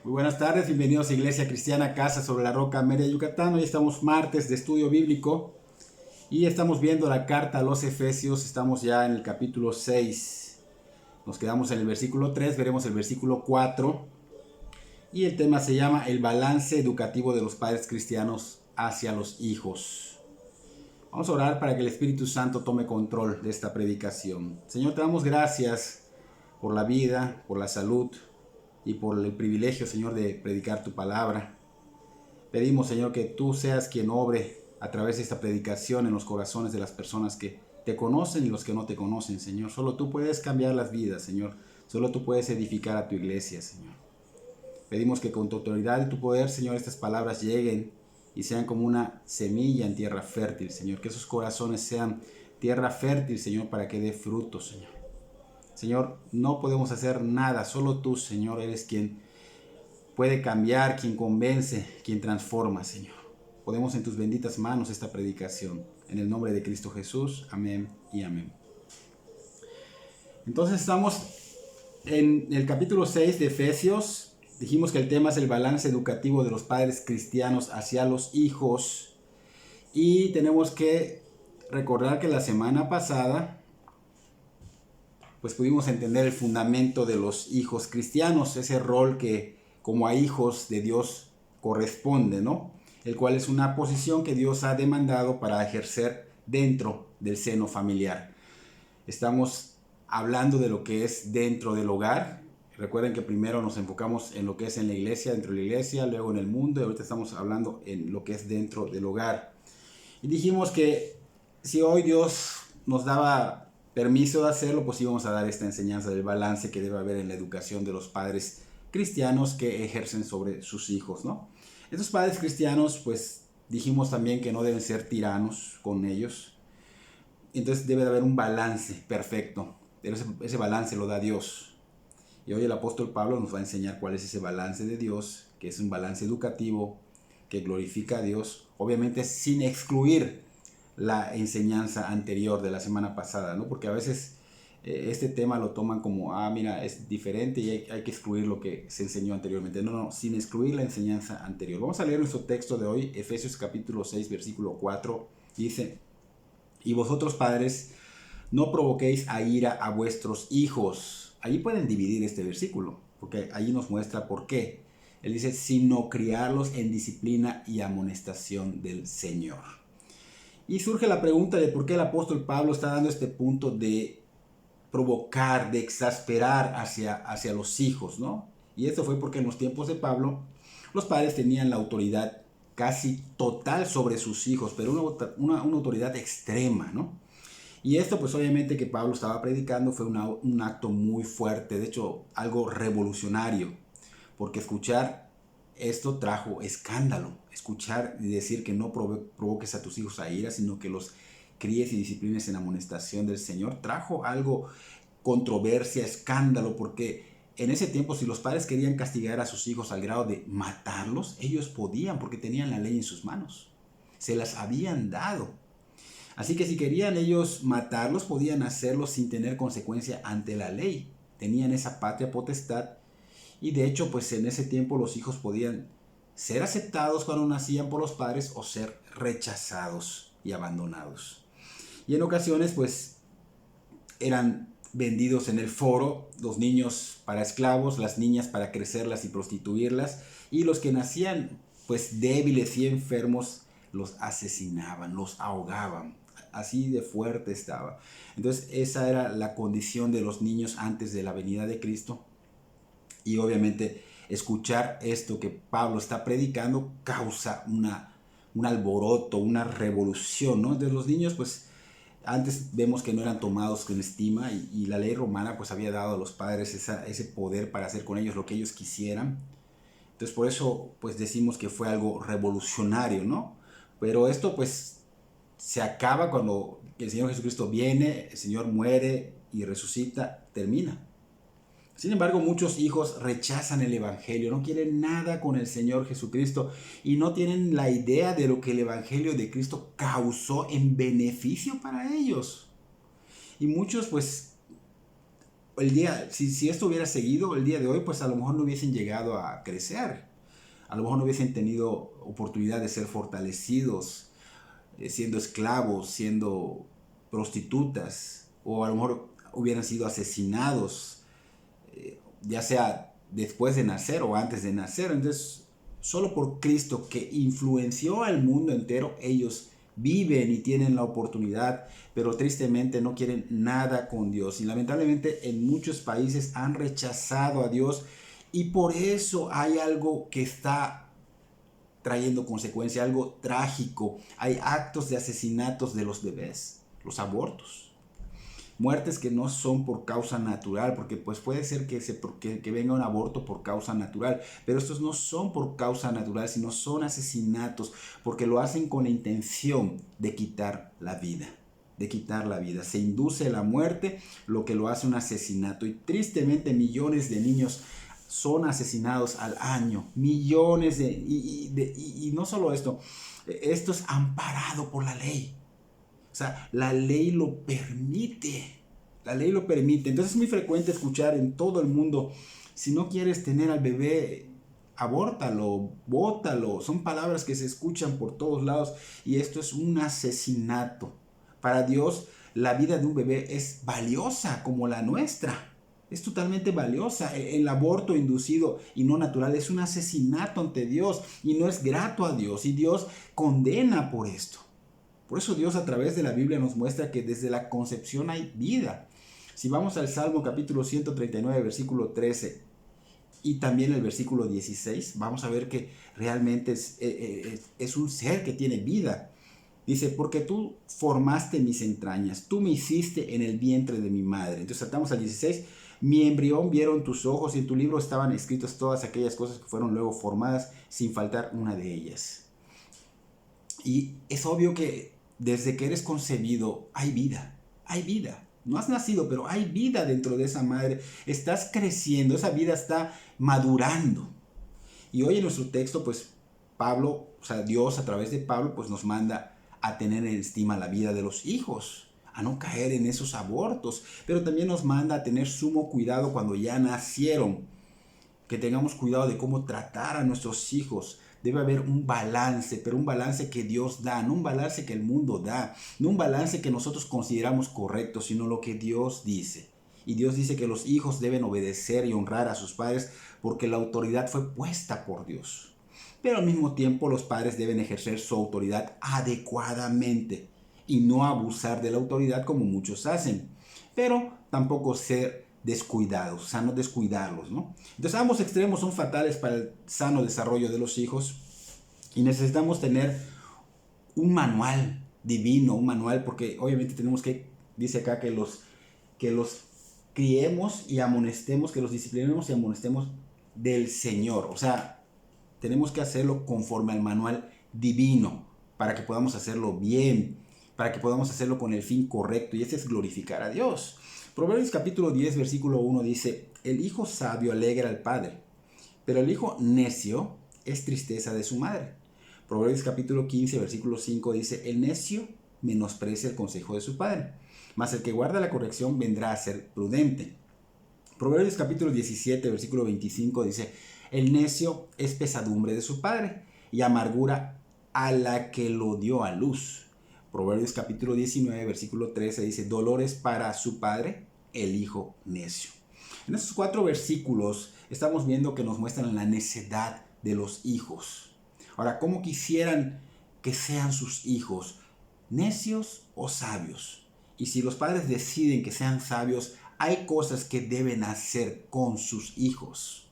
Muy buenas tardes, bienvenidos a Iglesia Cristiana Casa sobre la Roca, Mérida, Yucatán. Hoy estamos martes de estudio bíblico y estamos viendo la carta a los Efesios. Estamos ya en el capítulo 6. Nos quedamos en el versículo 3, veremos el versículo 4. Y el tema se llama el balance educativo de los padres cristianos hacia los hijos. Vamos a orar para que el Espíritu Santo tome control de esta predicación. Señor, te damos gracias por la vida, por la salud y por el privilegio, Señor, de predicar tu palabra. Pedimos, Señor, que tú seas quien obre a través de esta predicación en los corazones de las personas que te conocen y los que no te conocen, Señor. Solo tú puedes cambiar las vidas, Señor. Solo tú puedes edificar a tu iglesia, Señor. Pedimos que con tu autoridad y tu poder, Señor, estas palabras lleguen y sean como una semilla en tierra fértil, Señor. Que esos corazones sean tierra fértil, Señor, para que dé fruto, Señor. Señor, no podemos hacer nada, solo tú, Señor, eres quien puede cambiar, quien convence, quien transforma, Señor. Ponemos en tus benditas manos esta predicación. En el nombre de Cristo Jesús, amén y amén. Entonces estamos en el capítulo 6 de Efesios. Dijimos que el tema es el balance educativo de los padres cristianos hacia los hijos. Y tenemos que recordar que la semana pasada pues pudimos entender el fundamento de los hijos cristianos, ese rol que como a hijos de Dios corresponde, ¿no? El cual es una posición que Dios ha demandado para ejercer dentro del seno familiar. Estamos hablando de lo que es dentro del hogar. Recuerden que primero nos enfocamos en lo que es en la iglesia, dentro de la iglesia, luego en el mundo, y ahorita estamos hablando en lo que es dentro del hogar. Y dijimos que si hoy Dios nos daba permiso de hacerlo, pues íbamos a dar esta enseñanza del balance que debe haber en la educación de los padres cristianos que ejercen sobre sus hijos, ¿no? Estos padres cristianos, pues dijimos también que no deben ser tiranos con ellos. Entonces debe de haber un balance perfecto. Pero ese balance lo da Dios. Y hoy el apóstol Pablo nos va a enseñar cuál es ese balance de Dios, que es un balance educativo que glorifica a Dios, obviamente sin excluir la enseñanza anterior de la semana pasada, ¿no? Porque a veces este tema lo toman como, mira, es diferente y hay que excluir lo que se enseñó anteriormente. No, sin excluir la enseñanza anterior. Vamos a leer nuestro texto de hoy, Efesios capítulo 6, versículo 4, dice: y vosotros padres, no provoquéis a ira a vuestros hijos. Allí pueden dividir este versículo, porque allí nos muestra por qué. Él dice, sino criarlos en disciplina y amonestación del Señor. Y surge la pregunta de por qué el apóstol Pablo está dando este punto de provocar, de exasperar hacia los hijos, ¿no? Y esto fue porque en los tiempos de Pablo, los padres tenían la autoridad casi total sobre sus hijos, pero una autoridad extrema, ¿no? Y esto pues obviamente que Pablo estaba predicando fue un acto muy fuerte, de hecho algo revolucionario, porque escuchar esto trajo escándalo. Escuchar y decir que no provoques a tus hijos a ira, sino que los críes y disciplines en amonestación del Señor, trajo algo, controversia, escándalo, porque en ese tiempo si los padres querían castigar a sus hijos al grado de matarlos, ellos podían porque tenían la ley en sus manos. Se las habían dado. Así que si querían ellos matarlos, podían hacerlo sin tener consecuencia ante la ley. Tenían esa patria potestad. Y de hecho, pues en ese tiempo los hijos podían ser aceptados cuando nacían por los padres o ser rechazados y abandonados. Y en ocasiones, pues, eran vendidos en el foro, los niños para esclavos, las niñas para crecerlas y prostituirlas, y los que nacían, pues, débiles y enfermos, los asesinaban, los ahogaban. Así de fuerte estaba. Entonces, esa era la condición de los niños antes de la venida de Cristo. Y obviamente escuchar esto que Pablo está predicando causa un alboroto, una revolución, ¿no? Entonces los niños pues antes vemos que no eran tomados con estima y la ley romana pues había dado a los padres ese poder para hacer con ellos lo que ellos quisieran. Entonces por eso pues decimos que fue algo revolucionario, ¿no? Pero esto pues se acaba cuando el Señor Jesucristo viene, el Señor muere y resucita, termina. Sin embargo, muchos hijos rechazan el Evangelio, no quieren nada con el Señor Jesucristo y no tienen la idea de lo que el Evangelio de Cristo causó en beneficio para ellos. Y muchos pues si esto hubiera seguido el día de hoy, pues a lo mejor no hubiesen llegado a crecer. A lo mejor no hubiesen tenido oportunidad de ser fortalecidos, siendo esclavos, siendo prostitutas, o a lo mejor hubieran sido asesinados, ya sea después de nacer o antes de nacer. Entonces, solo por Cristo, que influenció al mundo entero, ellos viven y tienen la oportunidad, pero tristemente no quieren nada con Dios. Y lamentablemente en muchos países han rechazado a Dios, y por eso hay algo que está trayendo consecuencia, algo trágico. Hay actos de asesinatos de los bebés, los abortos. Muertes que no son por causa natural, porque pues puede ser que venga un aborto por causa natural, pero estos no son por causa natural, sino son asesinatos, porque lo hacen con la intención de quitar la vida. Se induce la muerte, lo que lo hace un asesinato. Y tristemente millones de niños son asesinados al año. Millones y no solo esto, esto es amparado por la ley. O sea, la ley lo permite. La ley lo permite. Entonces es muy frecuente escuchar en todo el mundo: si no quieres tener al bebé, abórtalo, bótalo. Son palabras que se escuchan por todos lados, y esto es un asesinato. Para Dios, la vida de un bebé es valiosa como la nuestra. Es totalmente valiosa. El aborto inducido y no natural es un asesinato ante Dios, y no es grato a Dios, y Dios condena por esto. Por eso Dios a través de la Biblia nos muestra que desde la concepción hay vida. Si vamos al Salmo capítulo 139, versículo 13 y también el versículo 16, vamos a ver que realmente es un ser que tiene vida. Dice: porque tú formaste mis entrañas, tú me hiciste en el vientre de mi madre. Entonces saltamos al 16. Mi embrión vieron tus ojos, y en tu libro estaban escritas todas aquellas cosas que fueron luego formadas, sin faltar una de ellas. Y es obvio que desde que eres concebido hay vida, hay vida. No has nacido, pero hay vida dentro de esa madre. Estás creciendo, esa vida está madurando. Y hoy en nuestro texto, pues Pablo, o sea, Dios a través de Pablo, pues nos manda a tener en estima la vida de los hijos, a no caer en esos abortos, pero también nos manda a tener sumo cuidado cuando ya nacieron, que tengamos cuidado de cómo tratar a nuestros hijos. Debe haber un balance, pero un balance que Dios da, no un balance que el mundo da, no un balance que nosotros consideramos correcto, sino lo que Dios dice. Y Dios dice que los hijos deben obedecer y honrar a sus padres, porque la autoridad fue puesta por Dios. Pero al mismo tiempo los padres deben ejercer su autoridad adecuadamente y no abusar de la autoridad como muchos hacen, pero tampoco ser descuidados, o sea, no descuidarlos, ¿no? Entonces ambos extremos son fatales para el sano desarrollo de los hijos, y necesitamos tener un manual divino, un manual, porque obviamente tenemos que, dice acá, que los criemos y amonestemos, que los disciplinemos y amonestemos del Señor. O sea, tenemos que hacerlo conforme al manual divino, para que podamos hacerlo bien, para que podamos hacerlo con el fin correcto, y ese es glorificar a Dios. Proverbios capítulo 10, versículo 1 dice: el hijo sabio alegra al padre, pero el hijo necio es tristeza de su madre. Proverbios capítulo 15, versículo 5 dice: el necio menosprecia el consejo de su padre, mas el que guarda la corrección vendrá a ser prudente. Proverbios capítulo 17, versículo 25 dice: el necio es pesadumbre de su padre, y amargura a la que lo dio a luz. Proverbios capítulo 19, versículo 13 dice: dolores para su padre el hijo necio. En estos 4 versículos estamos viendo que nos muestran la necedad de los hijos. Ahora, ¿cómo quisieran que sean sus hijos? ¿Necios o sabios? Y si los padres deciden que sean sabios, hay cosas que deben hacer con sus hijos.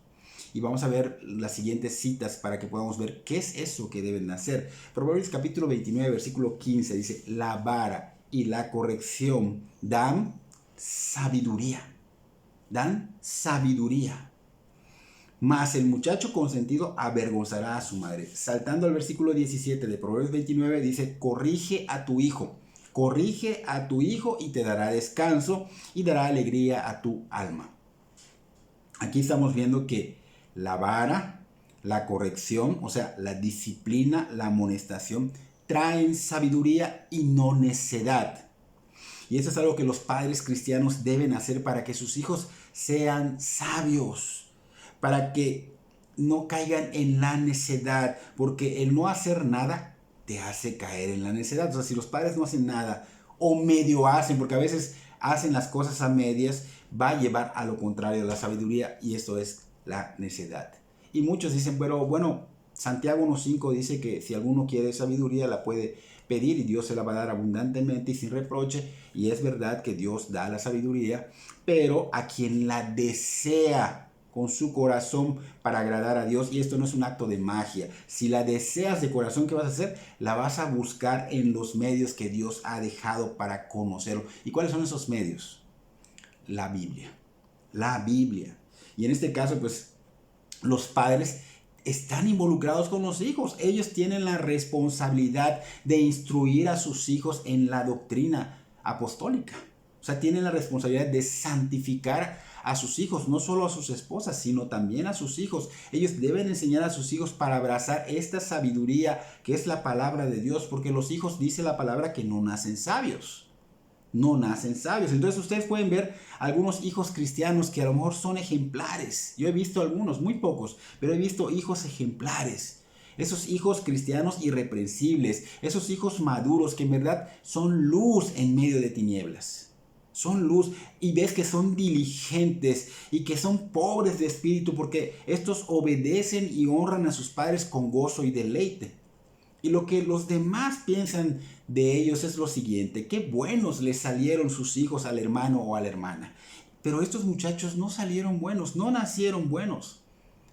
Y vamos a ver las siguientes citas para que podamos ver qué es eso que deben hacer. Proverbios capítulo 29, versículo 15 dice: la vara y la corrección dan sabiduría. Dan sabiduría. Mas el muchacho consentido avergonzará a su madre. Saltando al versículo 17 de Proverbios 29 dice: corrige a tu hijo. Corrige a tu hijo y te dará descanso y dará alegría a tu alma. Aquí estamos viendo que la vara, la corrección, o sea, la disciplina, la amonestación, traen sabiduría y no necedad. Y eso es algo que los padres cristianos deben hacer para que sus hijos sean sabios, para que no caigan en la necedad, porque el no hacer nada te hace caer en la necedad. O sea, si los padres no hacen nada o medio hacen, porque a veces hacen las cosas a medias, va a llevar a lo contrario de la sabiduría, y esto es la necedad. Y muchos dicen, pero bueno, Santiago 1.5 dice que si alguno quiere sabiduría la puede pedir y Dios se la va a dar abundantemente y sin reproche. Y es verdad que Dios da la sabiduría, pero a quien la desea con su corazón para agradar a Dios. Y esto no es un acto de magia. Si la deseas de corazón, ¿qué vas a hacer? La vas a buscar en los medios que Dios ha dejado para conocerlo. ¿Y cuáles son esos medios? La Biblia. La Biblia. Y en este caso, pues, los padres están involucrados con los hijos. Ellos tienen la responsabilidad de instruir a sus hijos en la doctrina apostólica. O sea, tienen la responsabilidad de santificar a sus hijos, no solo a sus esposas, sino también a sus hijos. Ellos deben enseñar a sus hijos para abrazar esta sabiduría que es la palabra de Dios, porque los hijos, dice la palabra, que no nacen sabios. No nacen sabios. Entonces ustedes pueden ver algunos hijos cristianos que a lo mejor son ejemplares. Yo he visto algunos, muy pocos, pero he visto hijos ejemplares. Esos hijos cristianos irreprensibles, esos hijos maduros que en verdad son luz en medio de tinieblas. Son luz, y ves que son diligentes y que son pobres de espíritu, porque estos obedecen y honran a sus padres con gozo y deleite. Y lo que los demás piensan de ellos es lo siguiente: qué buenos les salieron sus hijos al hermano o a la hermana. Pero estos muchachos no salieron buenos, no nacieron buenos.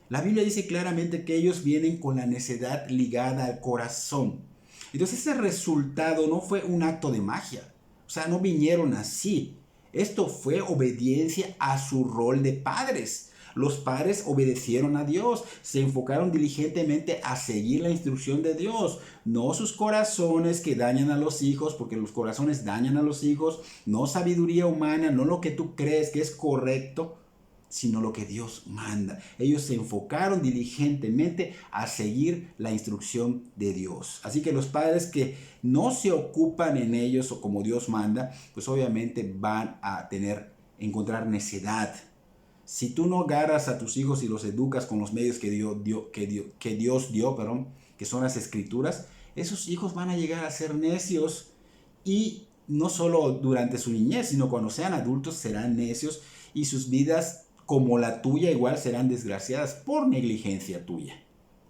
La Biblia dice claramente que ellos vienen con la necedad ligada al corazón. Entonces ese resultado no fue un acto de magia. O sea, no vinieron así. Esto fue obediencia a su rol de padres. Los padres obedecieron a Dios, se enfocaron diligentemente a seguir la instrucción de Dios, no sus corazones que dañan a los hijos, porque los corazones dañan a los hijos, no sabiduría humana, no lo que tú crees que es correcto, sino lo que Dios manda. Ellos se enfocaron diligentemente a seguir la instrucción de Dios. Así que los padres que no se ocupan en ellos o como Dios manda, pues obviamente van a encontrar necedad. Si tú no agarras a tus hijos y los educas con los medios que Dios dio, que son las escrituras, esos hijos van a llegar a ser necios, y no solo durante su niñez, sino cuando sean adultos serán necios, y sus vidas, como la tuya, igual serán desgraciadas por negligencia tuya.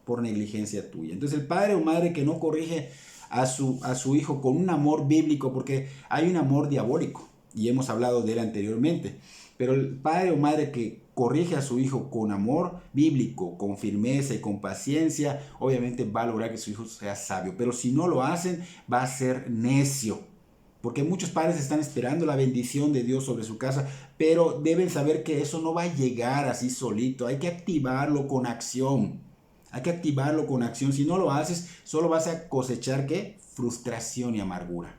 Por negligencia tuya. Entonces el padre o madre que no corrige a su hijo con un amor bíblico, porque hay un amor diabólico, y hemos hablado de él anteriormente. Pero el padre o madre que corrige a su hijo con amor bíblico, con firmeza y con paciencia, obviamente va a lograr que su hijo sea sabio. Pero si no lo hacen, va a ser necio. Porque muchos padres están esperando la bendición de Dios sobre su casa, pero deben saber que eso no va a llegar así solito. Hay que activarlo con acción. Hay que activarlo con acción. Si no lo haces, solo vas a cosechar, ¿qué? Frustración y amargura.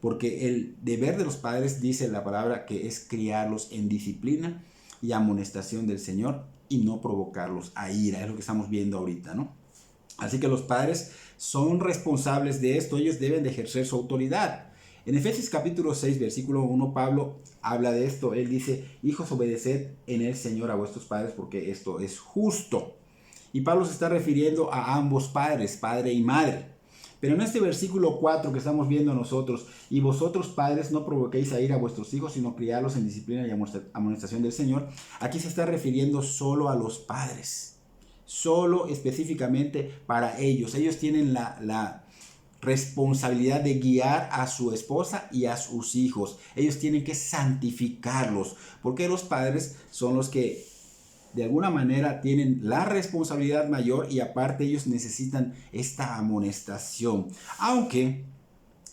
Porque el deber de los padres, dice la palabra, que es criarlos en disciplina y amonestación del Señor, y no provocarlos a ira. Es lo que estamos viendo ahorita, ¿no? Así que los padres son responsables de esto. Ellos deben de ejercer su autoridad. En Efesios capítulo 6, versículo 1, Pablo habla de esto. Él dice: hijos, obedeced en el Señor a vuestros padres, porque esto es justo. Y Pablo se está refiriendo a ambos padres, padre y madre. Pero en este versículo 4 que estamos viendo nosotros: y vosotros padres no provoquéis a ira a vuestros hijos, sino criarlos en disciplina y amonestación del Señor. Aquí se está refiriendo solo a los padres, solo específicamente para ellos. Ellos tienen la responsabilidad de guiar a su esposa y a sus hijos. Ellos tienen que santificarlos, porque los padres son los que de alguna manera tienen la responsabilidad mayor, y aparte ellos necesitan esta amonestación. Aunque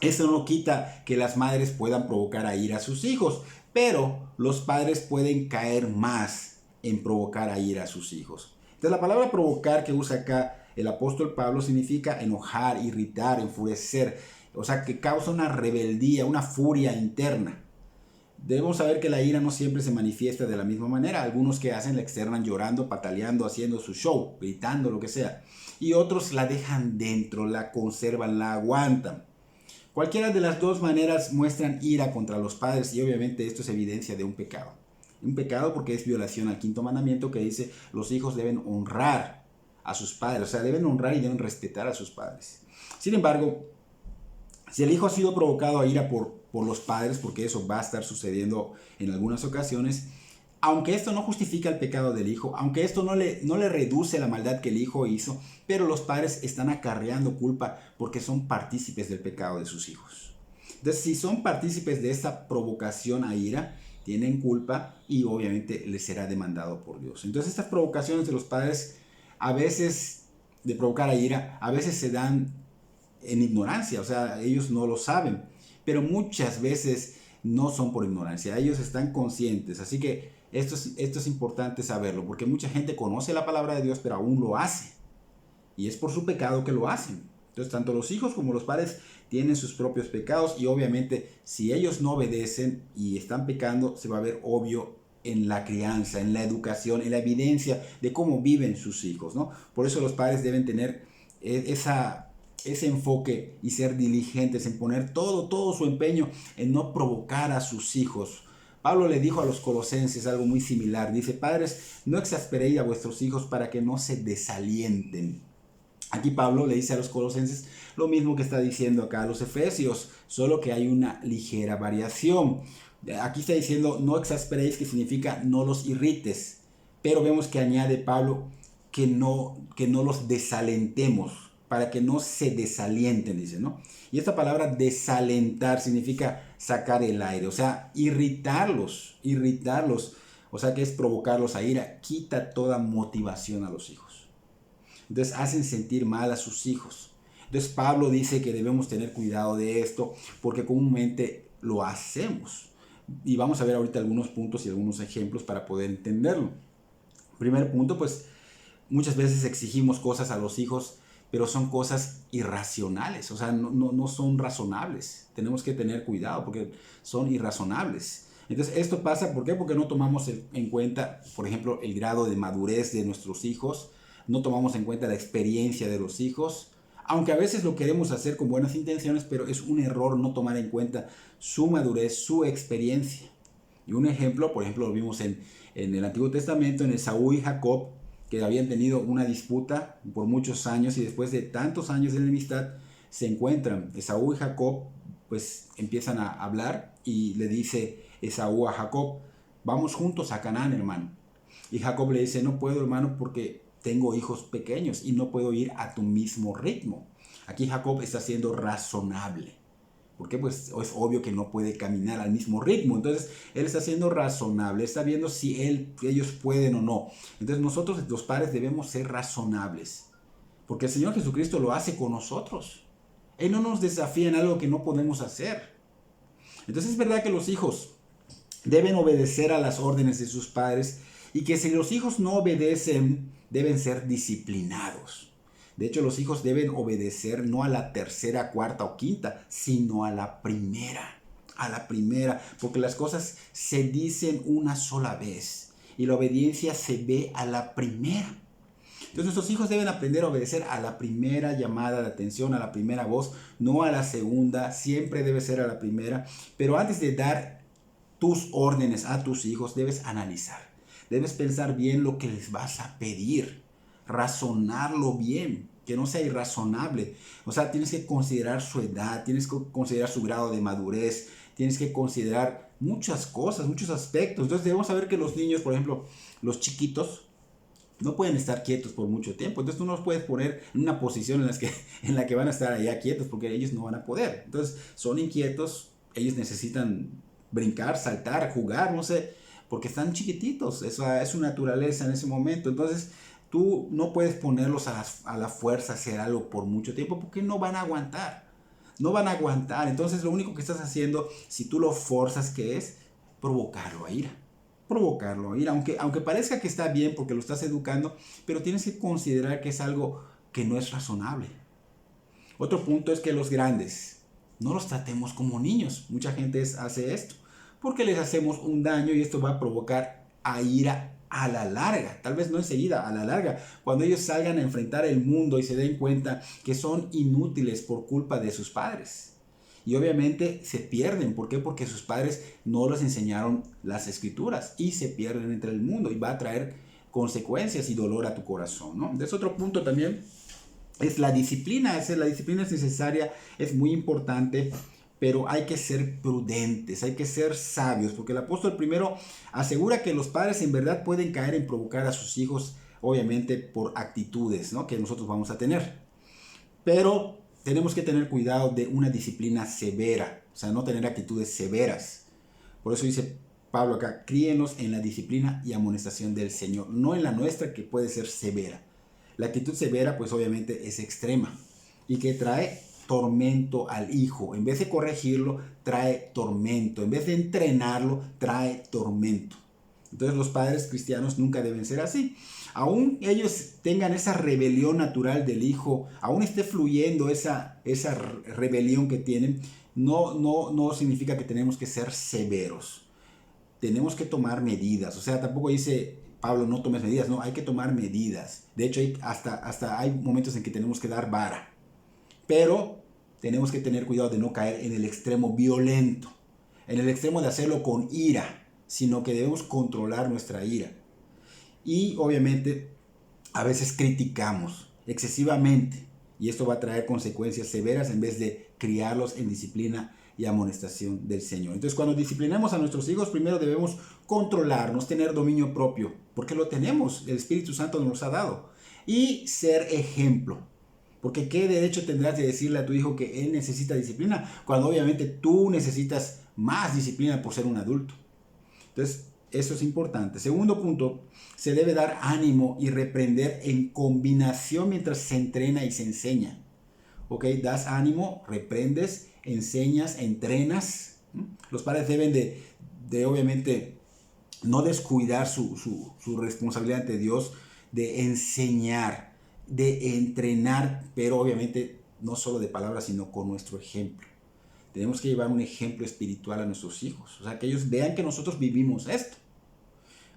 eso no quita que las madres puedan provocar a ira a sus hijos, pero los padres pueden caer más en provocar a ira a sus hijos. Entonces la palabra provocar que usa acá el apóstol Pablo significa enojar, irritar, enfurecer. O sea, que causa una rebeldía, una furia interna. Debemos saber que la ira no siempre se manifiesta de la misma manera. Algunos que hacen la externan llorando, pataleando, haciendo su show, gritando, lo que sea. Y otros la dejan dentro, la conservan, la aguantan. Cualquiera de las dos maneras muestran ira contra los padres y obviamente esto es evidencia de un pecado. Un pecado porque es violación al quinto mandamiento que dice los hijos deben honrar a sus padres, o sea, deben honrar y deben respetar a sus padres. Sin embargo, si el hijo ha sido provocado a ira por los padres, porque eso va a estar sucediendo en algunas ocasiones, aunque esto no justifica el pecado del hijo, aunque esto no le reduce la maldad que el hijo hizo, pero los padres están acarreando culpa porque son partícipes del pecado de sus hijos. Entonces, si son partícipes de esta provocación a ira, tienen culpa y obviamente les será demandado por Dios. Entonces, estas provocaciones de los padres, a veces de provocar a ira, a veces se dan en ignorancia, o sea, ellos no lo saben, pero muchas veces no son por ignorancia, ellos están conscientes, así que esto es importante saberlo, porque mucha gente conoce la palabra de Dios, pero aún lo hace, y es por su pecado que lo hacen. Entonces, tanto los hijos como los padres tienen sus propios pecados, y obviamente, si ellos no obedecen y están pecando, se va a ver obvio en la crianza, en la educación, en la evidencia de cómo viven sus hijos, ¿no? Por eso los padres deben tener ese enfoque y ser diligentes en poner todo su empeño en no provocar a sus hijos. Pablo le dijo a los colosenses algo muy similar. Dice, padres, no exasperéis a vuestros hijos para que no se desalienten. Aquí Pablo le dice a los colosenses lo mismo que está diciendo acá a los efesios, solo que hay una ligera variación. Aquí está diciendo no exasperéis, que significa no los irrites, pero vemos que añade Pablo que no los desalentemos, para que no se desalienten, dice, ¿no? Y esta palabra desalentar significa sacar el aire, o sea, irritarlos, o sea, que es provocarlos a ira, quita toda motivación a los hijos. Entonces hacen sentir mal a sus hijos. Entonces Pablo dice que debemos tener cuidado de esto porque comúnmente lo hacemos. Y vamos a ver ahorita algunos puntos y algunos ejemplos para poder entenderlo. Primer punto, pues muchas veces exigimos cosas a los hijos, pero son cosas irracionales, o sea, no son razonables. Tenemos que tener cuidado porque son irrazonables. Entonces, esto pasa, ¿por qué? Porque no tomamos en cuenta, por ejemplo, el grado de madurez de nuestros hijos, no tomamos en cuenta la experiencia de los hijos, aunque a veces lo queremos hacer con buenas intenciones, pero es un error no tomar en cuenta su madurez, su experiencia. Y un ejemplo, por ejemplo, lo vimos en el Antiguo Testamento, en Esaú y Jacob, que habían tenido una disputa por muchos años y después de tantos años de enemistad se encuentran. Esaú y Jacob pues empiezan a hablar y le dice Esaú a Jacob, vamos juntos a Canaán, hermano. Y Jacob le dice, no puedo, hermano, porque tengo hijos pequeños y no puedo ir a tu mismo ritmo. Aquí Jacob está siendo razonable. Porque pues es obvio que no puede caminar al mismo ritmo. Entonces él está siendo razonable, está viendo si ellos pueden o no. Entonces nosotros los padres debemos ser razonables. Porque el Señor Jesucristo lo hace con nosotros. Él no nos desafía en algo que no podemos hacer. Entonces es verdad que los hijos deben obedecer a las órdenes de sus padres y que si los hijos no obedecen deben ser disciplinados. De hecho, los hijos deben obedecer no a la tercera, cuarta o quinta, sino a la primera. A la primera, porque las cosas se dicen una sola vez y la obediencia se ve a la primera. Entonces nuestros hijos deben aprender a obedecer a la primera llamada de atención, a la primera voz, no a la segunda, siempre debe ser a la primera. Pero antes de dar tus órdenes a tus hijos, debes analizar, debes pensar bien lo que les vas a pedir, razonarlo bien, que no sea irrazonable. O sea, tienes que considerar su edad, tienes que considerar su grado de madurez, tienes que considerar muchas cosas, muchos aspectos. Entonces debemos saber que los niños, por ejemplo, los chiquitos, no pueden estar quietos por mucho tiempo. Entonces tú no los puedes poner en una posición en la que van a estar allá quietos porque ellos no van a poder. Entonces son inquietos, ellos necesitan brincar, saltar, jugar, no sé, porque están chiquititos. Esa es su naturaleza en ese momento. Entonces tú no puedes ponerlos a la fuerza a hacer algo por mucho tiempo porque no van a aguantar. No van a aguantar. Entonces lo único que estás haciendo, si tú lo forzas, ¿qué es? Provocarlo a ira. Provocarlo a ira. Aunque parezca que está bien porque lo estás educando, pero tienes que considerar que es algo que no es razonable. Otro punto es que los grandes no los tratemos como niños. Mucha gente hace esto porque les hacemos un daño y esto va a provocar a ira a la larga, tal vez no enseguida, a la larga, cuando ellos salgan a enfrentar el mundo y se den cuenta que son inútiles por culpa de sus padres. Y obviamente se pierden. ¿Por qué? Porque sus padres no les enseñaron las escrituras y se pierden entre el mundo y va a traer consecuencias y dolor a tu corazón, ¿no? Entonces otro punto también es la disciplina. La disciplina es necesaria, es muy importante, pero hay que ser prudentes, hay que ser sabios, porque el apóstol primero asegura que los padres en verdad pueden caer en provocar a sus hijos, obviamente por actitudes, ¿no?, que nosotros vamos a tener. Pero tenemos que tener cuidado de una disciplina severa, o sea, no tener actitudes severas. Por eso dice Pablo acá, críenos en la disciplina y amonestación del Señor, no en la nuestra, que puede ser severa. La actitud severa pues obviamente es extrema y que trae tormento al hijo. En vez de corregirlo, trae tormento. En vez de entrenarlo, trae tormento. Entonces los padres cristianos nunca deben ser así. Aún ellos tengan esa rebelión natural del hijo, aún esté fluyendo esa rebelión que tienen, no significa que tenemos que ser severos. Tenemos que tomar medidas. O sea, tampoco dice Pablo, no tomes medidas. No, hay que tomar medidas. De hecho, hasta hay momentos en que tenemos que dar vara. Pero tenemos que tener cuidado de no caer en el extremo violento, en el extremo de hacerlo con ira, sino que debemos controlar nuestra ira. Y obviamente a veces criticamos excesivamente y esto va a traer consecuencias severas en vez de criarlos en disciplina y amonestación del Señor. Entonces, cuando disciplinamos a nuestros hijos, primero debemos controlarnos, tener dominio propio, porque lo tenemos, el Espíritu Santo nos lo ha dado, y ser ejemplo. Porque ¿qué derecho tendrás de decirle a tu hijo que él necesita disciplina cuando obviamente tú necesitas más disciplina por ser un adulto? Entonces, eso es importante. Segundo punto, se debe dar ánimo y reprender en combinación mientras se entrena y se enseña. ¿Ok? Das ánimo, reprendes, enseñas, entrenas. Los padres deben de obviamente no descuidar su responsabilidad ante Dios, de enseñar, de entrenar, pero obviamente no solo de palabras, sino con nuestro ejemplo. Tenemos que llevar un ejemplo espiritual a nuestros hijos, o sea, que ellos vean que nosotros vivimos esto.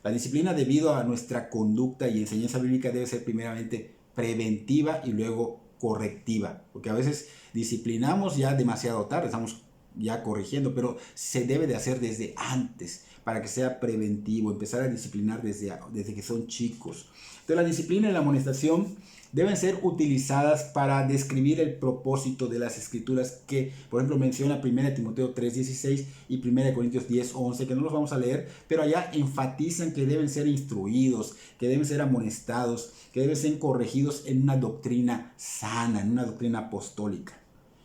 La disciplina, debido a nuestra conducta y enseñanza bíblica, debe ser primeramente preventiva y luego correctiva, porque a veces disciplinamos ya demasiado tarde, estamos ya corrigiendo, pero se debe de hacer desde antes, para que sea preventivo, empezar a disciplinar desde que son chicos. Entonces la disciplina y la amonestación deben ser utilizadas para describir el propósito de las escrituras que, por ejemplo, menciona 1 Timoteo 3:16 y 1 Corintios 10:11, que no los vamos a leer, pero allá enfatizan que deben ser instruidos, que deben ser amonestados, que deben ser corregidos en una doctrina sana, en una doctrina apostólica.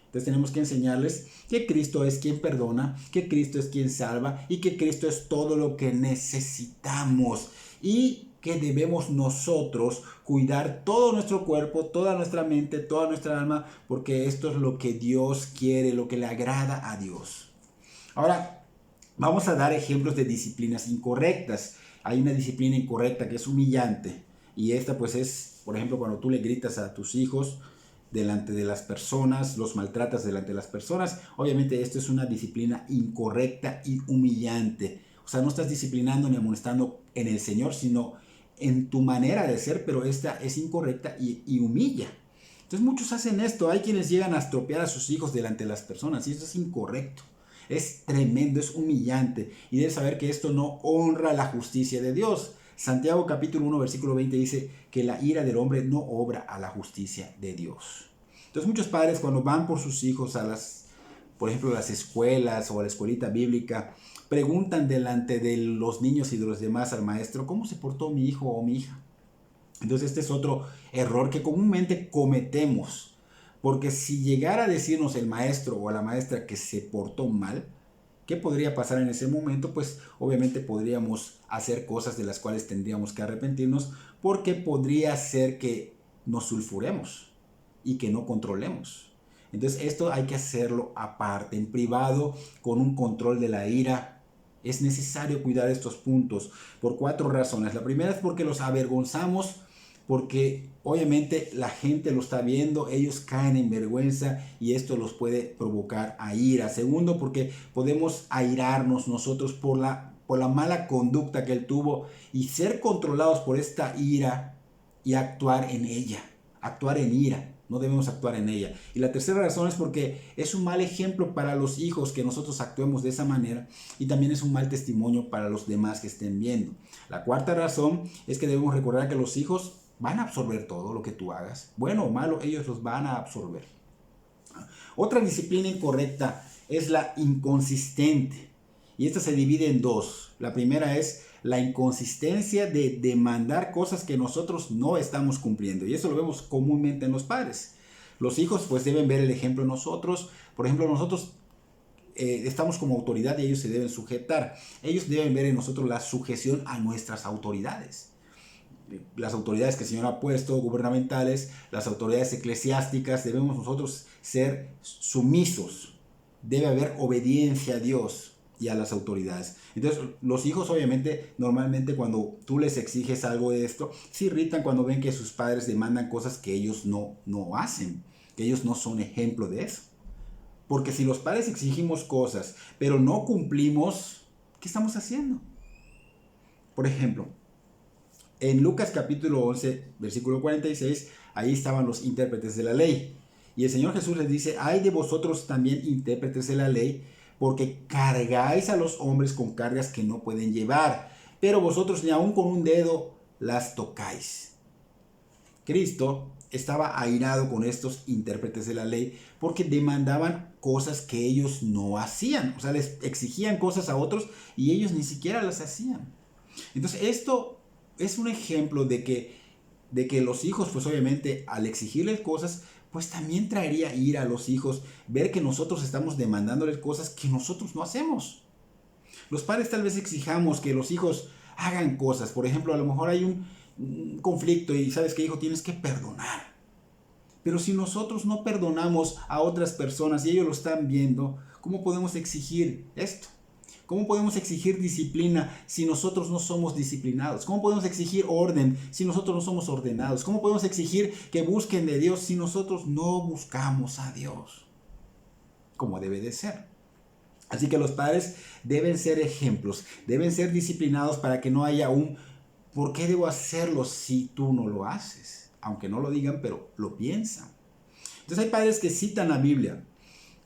Entonces tenemos que enseñarles que Cristo es quien perdona, que Cristo es quien salva y que Cristo es todo lo que necesitamos. Y que debemos nosotros cuidar todo nuestro cuerpo, toda nuestra mente, toda nuestra alma, porque esto es lo que Dios quiere, lo que le agrada a Dios. Ahora, vamos a dar ejemplos de disciplinas incorrectas. Hay una disciplina incorrecta que es humillante, y esta pues es, por ejemplo, cuando tú le gritas a tus hijos delante de las personas, los maltratas delante de las personas. Obviamente esto es una disciplina incorrecta y humillante. O sea, no estás disciplinando ni amonestando en el Señor, sino en tu manera de ser, pero esta es incorrecta y humilla. Entonces muchos hacen esto. Hay quienes llegan a estropear a sus hijos delante de las personas, y esto es incorrecto. Es tremendo, es humillante, y debes saber que esto no honra la justicia de Dios. Santiago capítulo 1 versículo 20 dice que la ira del hombre no obra a la justicia de Dios. Entonces muchos padres, cuando van por sus hijos por ejemplo, a las escuelas o a la escuelita bíblica, preguntan delante de los niños y de los demás al maestro, ¿cómo se portó mi hijo o mi hija? Entonces este es otro error que comúnmente cometemos, porque si llegara a decirnos el maestro o la maestra que se portó mal, ¿qué podría pasar en ese momento? Pues obviamente podríamos hacer cosas de las cuales tendríamos que arrepentirnos, porque podría ser que nos sulfuremos y que no controlemos. Entonces esto hay que hacerlo aparte, en privado, con un control de la ira. Es necesario cuidar estos puntos por 4 razones. La primera es porque los avergonzamos, porque obviamente la gente lo está viendo, ellos caen en vergüenza y esto los puede provocar a ira. Segundo, porque podemos airarnos nosotros por la mala conducta que él tuvo y ser controlados por esta ira y actuar en ella. actuar en ira, no debemos actuar en ella. Y la tercera razón es porque es un mal ejemplo para los hijos que nosotros actuemos de esa manera, y también es un mal testimonio para los demás que estén viendo. La cuarta razón es que debemos recordar que los hijos van a absorber todo lo que tú hagas, bueno o malo, ellos los van a absorber. Otra disciplina incorrecta es la inconsistente, y esta se divide en dos. La primera es la inconsistencia de demandar cosas que nosotros no estamos cumpliendo, y eso lo vemos comúnmente en los padres. Los hijos pues deben ver el ejemplo en nosotros. Por ejemplo, nosotros estamos como autoridad y ellos se deben sujetar. Ellos deben ver en nosotros la sujeción a nuestras autoridades. Las autoridades que el Señor ha puesto, gubernamentales, las autoridades eclesiásticas, debemos nosotros ser sumisos. Debe haber obediencia a Dios y a las autoridades. Entonces, los hijos obviamente, normalmente cuando tú les exiges algo de esto, se irritan cuando ven que sus padres demandan cosas que ellos no hacen, que ellos no son ejemplo de eso. Porque si los padres exigimos cosas, pero no cumplimos, ¿qué estamos haciendo? Por ejemplo, en Lucas capítulo 11, versículo 46, ahí estaban los intérpretes de la ley. Y el Señor Jesús les dice: ay de vosotros también, intérpretes de la ley, porque cargáis a los hombres con cargas que no pueden llevar, pero vosotros ni aun con un dedo las tocáis. Cristo estaba airado con estos intérpretes de la ley porque demandaban cosas que ellos no hacían. O sea, les exigían cosas a otros y ellos ni siquiera las hacían. Entonces, esto es un ejemplo de que los hijos, pues obviamente, al exigirles cosas, pues también traería ira a los hijos ver que nosotros estamos demandándoles cosas que nosotros no hacemos. Los padres tal vez exijamos que los hijos hagan cosas. Por ejemplo, a lo mejor hay un conflicto y sabes que, hijo, tienes que perdonar. Pero si nosotros no perdonamos a otras personas y ellos lo están viendo, ¿cómo podemos exigir esto? ¿Cómo podemos exigir disciplina si nosotros no somos disciplinados? ¿Cómo podemos exigir orden si nosotros no somos ordenados? ¿Cómo podemos exigir que busquen de Dios si nosotros no buscamos a Dios? Como debe de ser. Así que los padres deben ser ejemplos, deben ser disciplinados para que no haya un ¿por qué debo hacerlo si tú no lo haces? Aunque no lo digan, pero lo piensan. Entonces hay padres que citan la Biblia,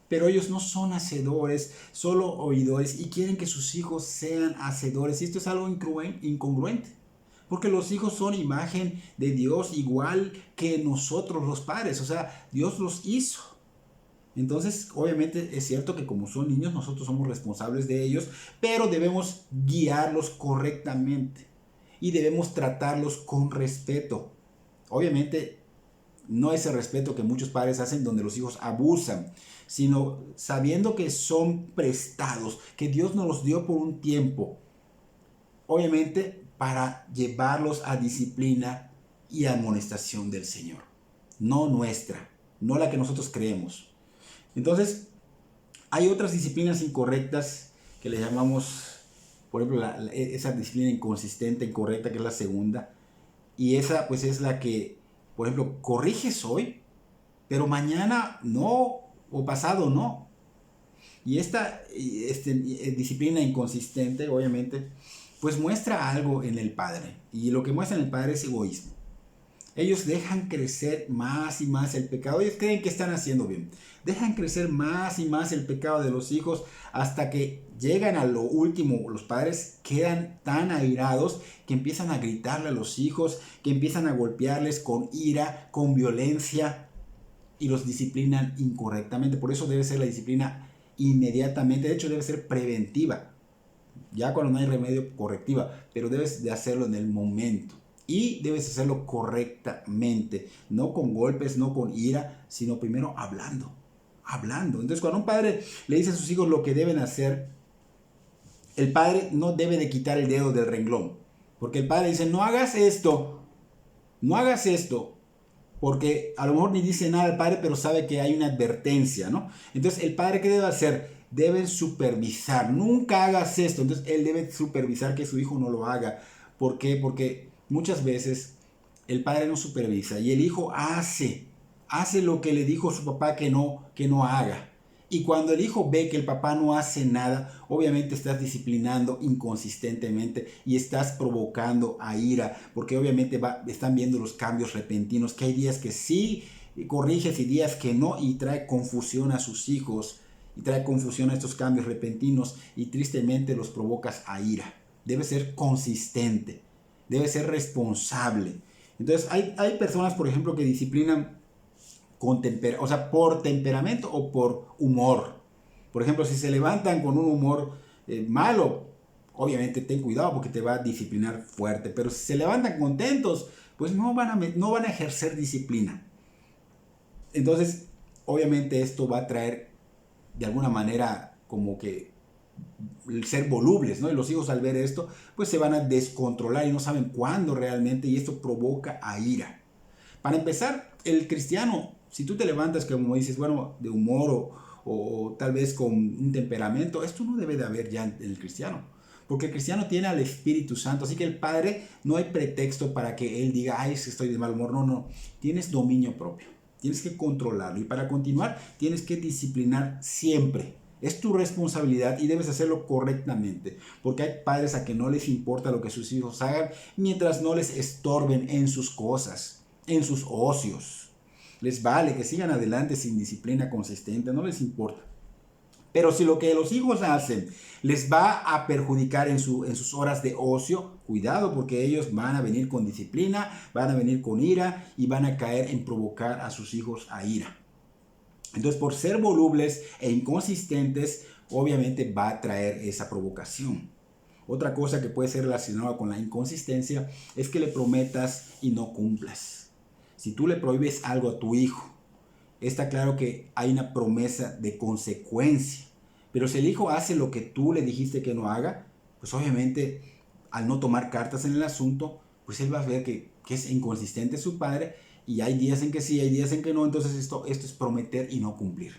pero ellos no son hacedores, solo oidores, y quieren que sus hijos sean hacedores. Y esto es algo incongruente, porque los hijos son imagen de Dios igual que nosotros los padres. O sea, Dios los hizo. Entonces, obviamente es cierto que como son niños, nosotros somos responsables de ellos, pero debemos guiarlos correctamente y debemos tratarlos con respeto. Obviamente, no ese respeto que muchos padres hacen donde los hijos abusan, sino sabiendo que son prestados, que Dios nos los dio por un tiempo, obviamente para llevarlos a disciplina y amonestación del Señor, no nuestra, no la que nosotros creemos. Entonces, hay otras disciplinas incorrectas que le llamamos, por ejemplo, esa disciplina inconsistente, incorrecta, que es la segunda, y esa pues es la que, por ejemplo, corriges hoy, pero mañana no, o pasado no. Y esta disciplina inconsistente, obviamente, pues muestra algo en el padre. Y lo que muestra en el padre es egoísmo. Ellos dejan crecer más y más el pecado. Ellos creen que están haciendo bien. Dejan crecer más y más el pecado de los hijos hasta que llegan a lo último. Los padres quedan tan airados que empiezan a gritarle a los hijos, que empiezan a golpearles con ira, con violencia, y los disciplinan incorrectamente. Por eso debe ser la disciplina inmediatamente. De hecho, debe ser preventiva. Ya cuando no hay remedio, correctiva. Pero debes de hacerlo en el momento. Y debes hacerlo correctamente. No con golpes, no con ira, sino primero hablando. Entonces, cuando un padre le dice a sus hijos lo que deben hacer, el padre no debe de quitar el dedo del renglón. Porque el padre dice: no hagas esto. No hagas esto. Porque a lo mejor ni dice nada el padre, pero sabe que hay una advertencia, ¿no? Entonces, ¿el padre qué debe hacer? Deben supervisar. Nunca hagas esto. Entonces, él debe supervisar que su hijo no lo haga. ¿Por qué? Porque muchas veces el padre no supervisa y el hijo hace lo que le dijo su papá que no haga. Y cuando el hijo ve que el papá no hace nada, obviamente estás disciplinando inconsistentemente y estás provocando a ira, porque obviamente están viendo los cambios repentinos, que hay días que sí corriges y días que no, y trae confusión a sus hijos, y trae confusión a estos cambios repentinos, y tristemente los provocas a ira. Debe ser consistente, debe ser responsable. Entonces hay personas, por ejemplo, que disciplinan o sea, por temperamento o por humor. Por ejemplo, si se levantan con un humor malo, obviamente ten cuidado porque te va a disciplinar fuerte. Pero si se levantan contentos, pues no van a ejercer disciplina. Entonces, obviamente esto va a traer de alguna manera como que el ser volubles, ¿no? Y los hijos al ver esto, pues se van a descontrolar y no saben cuándo realmente, y esto provoca a ira. Para empezar, el cristiano, si tú te levantas, como dices, bueno, de humor o tal vez con un temperamento, esto no debe de haber ya en el cristiano. Porque el cristiano tiene al Espíritu Santo, así que el Padre no hay pretexto para que él diga, ay, es que estoy de mal humor. No, no, tienes dominio propio, tienes que controlarlo, y para continuar tienes que disciplinar siempre. Es tu responsabilidad y debes hacerlo correctamente, porque hay padres a que no les importa lo que sus hijos hagan mientras no les estorben en sus cosas, en sus ocios. Les vale que sigan adelante sin disciplina consistente, no les importa. Pero si lo que los hijos hacen les va a perjudicar en sus horas de ocio, cuidado, porque ellos van a venir con disciplina, van a venir con ira y van a caer en provocar a sus hijos a ira. Entonces, por ser volubles e inconsistentes, obviamente va a traer esa provocación. Otra cosa que puede ser relacionada con la inconsistencia es que le prometas y no cumplas. Si tú le prohíbes algo a tu hijo, está claro que hay una promesa de consecuencia. Pero si el hijo hace lo que tú le dijiste que no haga, pues obviamente al no tomar cartas en el asunto, pues él va a ver que es inconsistente su padre, y hay días en que sí, hay días en que no. Entonces esto es prometer y no cumplir.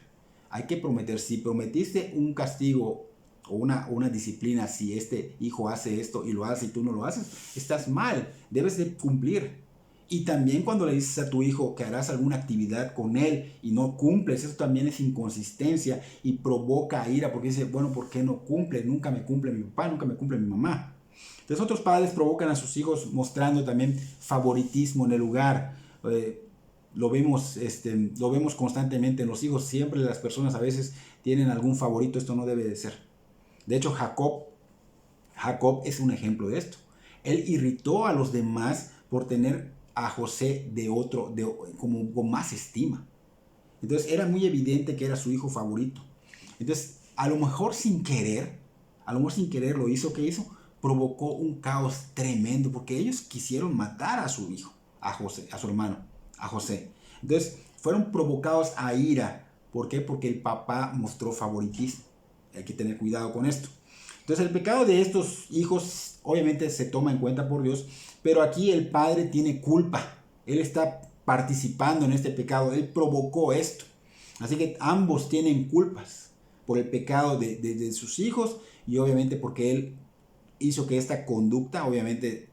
Hay que prometer. Si prometiste un castigo o una disciplina, si este hijo hace esto y lo hace y tú no lo haces, estás mal, debes de cumplir. Y también cuando le dices a tu hijo que harás alguna actividad con él y no cumples, eso también es inconsistencia y provoca ira, porque dice, bueno, ¿por qué no cumple? Nunca me cumple mi papá, nunca me cumple mi mamá. Entonces otros padres provocan a sus hijos mostrando también favoritismo en el lugar. Lo vemos constantemente en los hijos. Siempre las personas a veces tienen algún favorito. Esto no debe de ser. De hecho, Jacob es un ejemplo de esto. Él irritó a los demás por tener a José como con más estima. Entonces era muy evidente que era su hijo favorito. Entonces, a lo mejor sin querer lo hizo. ¿Qué hizo? Provocó un caos tremendo, porque ellos quisieron matar a su hijo, a José, a su hermano, a José. Entonces, fueron provocados a ira. ¿Por qué? Porque el papá mostró favoritismo. Hay que tener cuidado con esto. Entonces, el pecado de estos hijos obviamente se toma en cuenta por Dios, pero aquí el padre tiene culpa. Él está participando en este pecado. Él provocó esto. Así que ambos tienen culpas por el pecado de sus hijos, y obviamente porque él hizo que esta conducta obviamente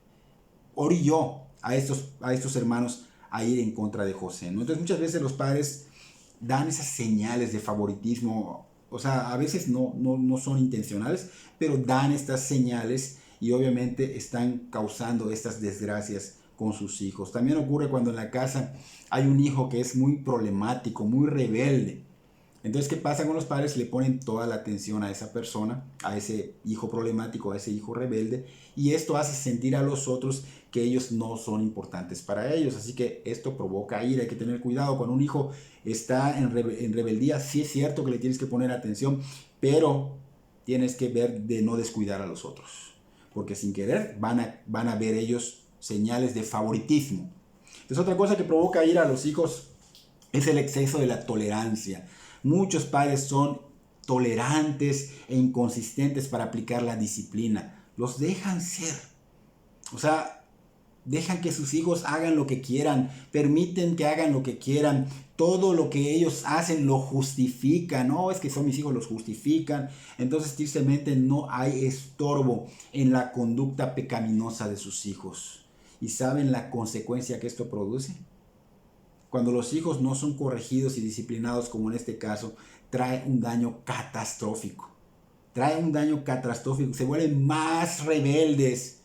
orilló a estos hermanos a ir en contra de José, ¿no? Entonces muchas veces los padres dan esas señales de favoritismo. O sea, a veces no son intencionales, pero dan estas señales y obviamente están causando estas desgracias con sus hijos. También ocurre cuando en la casa hay un hijo que es muy problemático, muy rebelde. Entonces, ¿qué pasa con los padres? Le ponen toda la atención a esa persona, a ese hijo problemático, a ese hijo rebelde, y esto hace sentir a los otros que ellos no son importantes para ellos. Así que esto provoca ira. Hay que tener cuidado cuando un hijo está en rebeldía. Sí es cierto que le tienes que poner atención, pero tienes que ver de no descuidar a los otros, porque sin querer van a ver ellos señales de favoritismo. Entonces, otra cosa que provoca ira a los hijos es el exceso de la tolerancia. Muchos padres son tolerantes e inconsistentes para aplicar la disciplina. Los dejan ser. O sea, dejan que sus hijos hagan lo que quieran, permiten que hagan lo que quieran. Todo lo que ellos hacen lo justifican. No, es que son mis hijos, los justifican. Entonces, tristemente, no hay estorbo en la conducta pecaminosa de sus hijos. ¿Y saben la consecuencia que esto produce? cuando los hijos no son corregidos y disciplinados, como en este caso, trae un daño catastrófico. Trae un daño catastrófico. Se vuelven más rebeldes.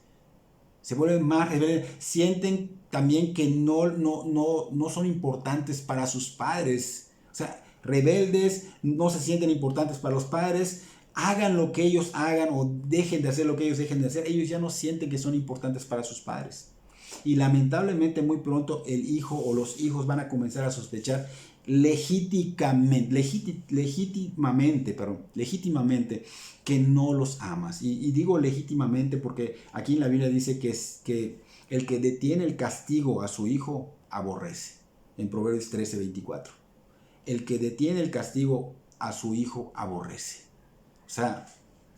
Sienten también que no son importantes para sus padres. O sea, rebeldes, no se sienten importantes para los padres. Hagan lo que ellos hagan o dejen de hacer lo que ellos dejen de hacer. Ellos ya no sienten que son importantes para sus padres. Y lamentablemente muy pronto el hijo o los hijos van a comenzar a sospechar legítimamente que no los amas. Y digo legítimamente porque aquí en la Biblia dice que el que detiene el castigo a su hijo aborrece. En Proverbios 13:24. El que detiene el castigo a su hijo aborrece. O sea,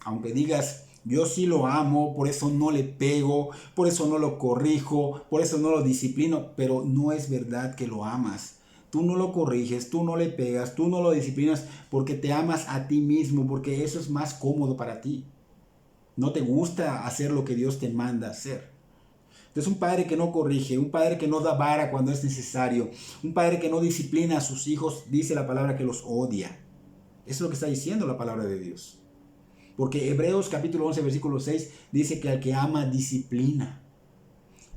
aunque digas, yo sí lo amo, por eso no le pego, por eso no lo corrijo, por eso no lo disciplino, pero no es verdad que lo amas. Tú no lo corriges, tú no le pegas, tú no lo disciplinas porque te amas a ti mismo, porque eso es más cómodo para ti. No te gusta hacer lo que Dios te manda hacer. Entonces un padre que no corrige, un padre que no da vara cuando es necesario, un padre que no disciplina a sus hijos, dice la palabra que los odia. Eso es lo que está diciendo la palabra de Dios. Porque Hebreos capítulo 11 versículo 6 dice que al que ama disciplina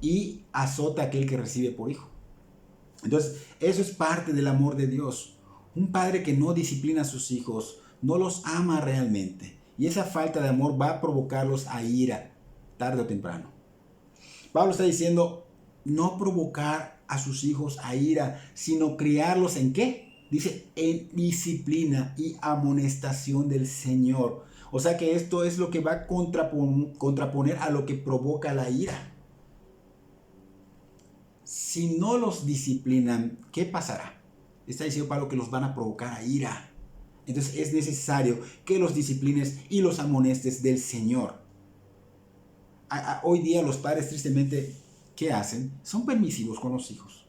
y azota a aquel que recibe por hijo. Entonces eso es parte del amor de Dios. Un padre que no disciplina a sus hijos no los ama realmente. Y esa falta de amor va a provocarlos a ira tarde o temprano. Pablo está diciendo no provocar a sus hijos a ira, sino criarlos ¿en qué? Dice en disciplina y amonestación del Señor. O sea que esto es lo que va a contraponer a lo que provoca la ira. Si no los disciplinan, ¿qué pasará? Está diciendo Pablo que los van a provocar a ira. Entonces es necesario que los disciplines y los amonestes del Señor. Hoy día los padres tristemente, ¿qué hacen? Son permisivos con los hijos.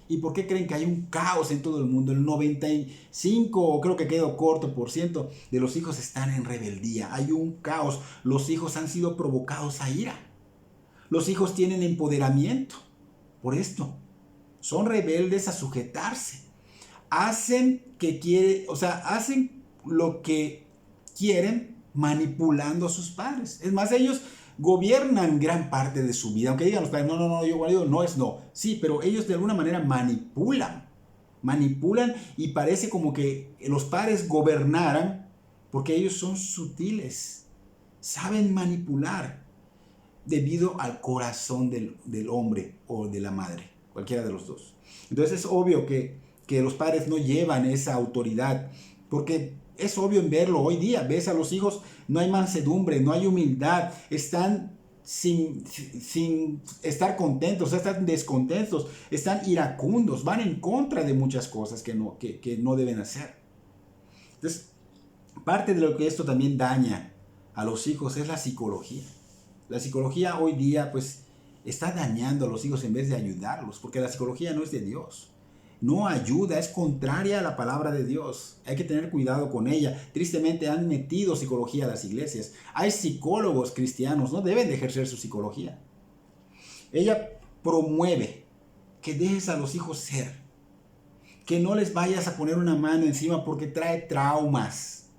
¿Y por qué creen que hay un caos en todo el mundo? El 95, creo que quedó corto por ciento, de los hijos están en rebeldía. Hay un caos. Los hijos han sido provocados a ira. Los hijos tienen empoderamiento por esto. Son rebeldes a sujetarse. Hacen lo que quieren manipulando a sus padres. Es más, ellos gobiernan gran parte de su vida, aunque digan los padres, yo no es no. Sí, pero ellos de alguna manera manipulan y parece como que los padres gobernaran porque ellos son sutiles, saben manipular debido al corazón del hombre o de la madre, cualquiera de los dos. Entonces es obvio que los padres no llevan esa autoridad porque es obvio en verlo hoy día. Ves a los hijos, no hay mansedumbre, no hay humildad, están sin estar contentos, están descontentos, están iracundos, van en contra de muchas cosas que no deben hacer. Entonces, parte de lo que esto también daña a los hijos es la psicología. La psicología hoy día pues está dañando a los hijos en vez de ayudarlos, porque la psicología no es de Dios. No ayuda, es contraria a la palabra de Dios. Hay que tener cuidado con ella. Tristemente han metido psicología a las iglesias. Hay psicólogos cristianos, no deben de ejercer su psicología. Ella promueve que dejes a los hijos ser. Que no les vayas a poner una mano encima porque trae traumas.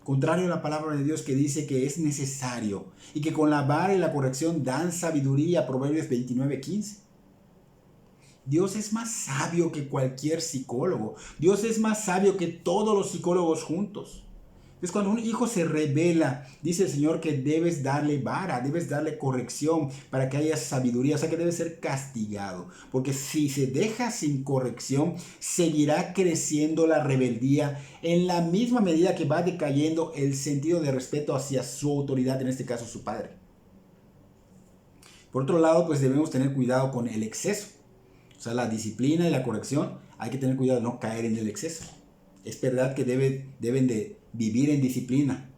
Contrario a la palabra de Dios que dice que es necesario y que con la vara y la corrección dan sabiduría. Proverbios 29:15. Dios es más sabio que cualquier psicólogo. Dios es más sabio que todos los psicólogos juntos. Es cuando un hijo se rebela, dice el Señor que debes darle vara, debes darle corrección para que haya sabiduría. O sea que debe ser castigado. Porque si se deja sin corrección, seguirá creciendo la rebeldía en la misma medida que va decayendo el sentido de respeto hacia su autoridad, en este caso su padre. Por otro lado, pues debemos tener cuidado con el exceso. O sea, la disciplina y la corrección, hay que tener cuidado de no caer en el exceso. Es verdad que deben de vivir en disciplina,